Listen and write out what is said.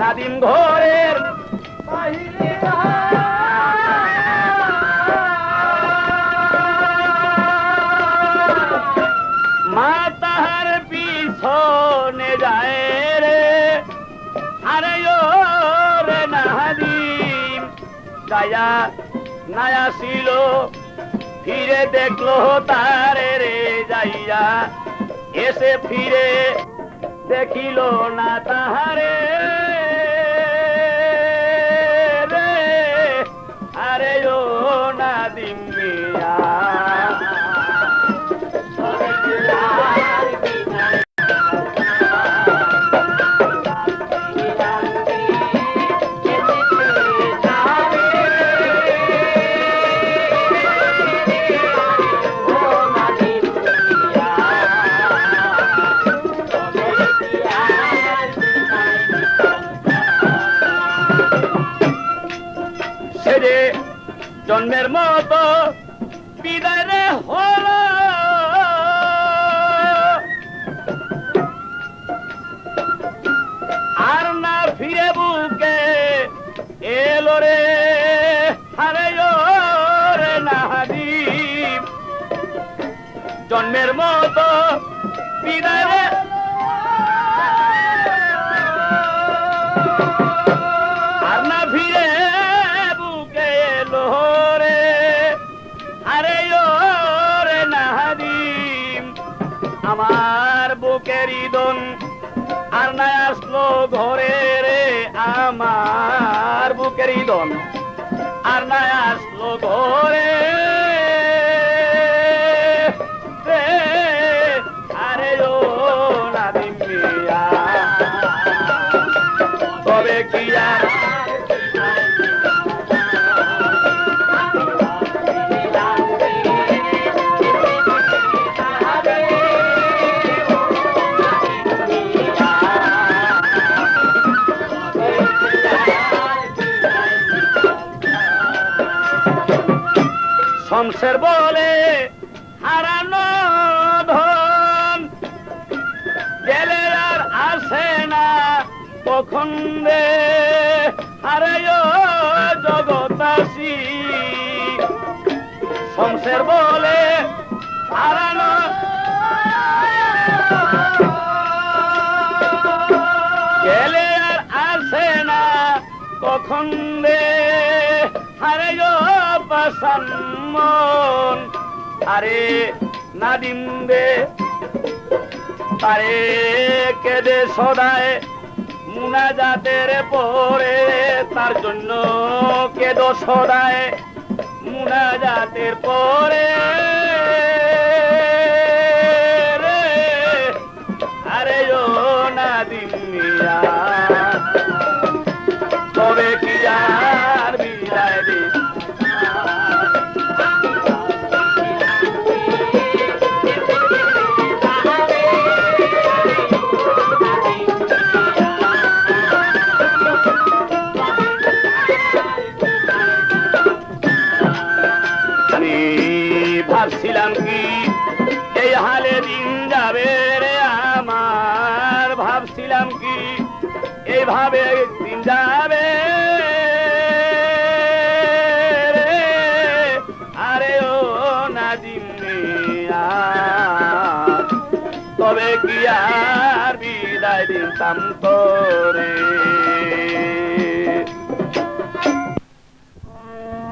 নাদিম ঘরের বাহিরে মা তাহার পিছনে যায় রে, আরে ও রে নাদিম যায়া নায়া ছিল, ফিরে দেখলো তারে রে যাইয়া, এসে ফিরে দেখিল না তাহারে রে, আরে ও নাদিম মিয়া জন্মের মতো বিদায় রে হলো, আর না ফিরে বুকে এলো রে, আরে ও রে নাদিম জন্মের মতো বিদায় রে, আর না ফিরে বুকে এলো রে, আরে ও রে নাদিম আমার বুকের ইদন আর না আসলো ঘরে রে, আমার বুকের ইদন আর না আসলো ঘরে রে, আরে ও নাদিম মিয়া তবে কি আর শমশের বলে হারানো ধন গেলে আর আসে না কখন রে, আরে ও জগতাসী শমশের বলে হারানো গেলে আর আসে না কখন রে, আরে ও পাশান মন, আরে নাদিম রে আরে কেদে সদায় মুনাজাতের পরে, তার জন্য কেদো সদায় মুনাজাতের পরে রে, আরে ও নাদিম মিয়া তবে কি আর বিদায় দে, ভাবছিলাম কি এই হালে দিন যাবে রে আমার, ভাবছিলাম কি এইভাবে দিন যাবে রে, আরে ও নাদিম মিয়া তবে কি আর বিদায় দিতাম তোরে।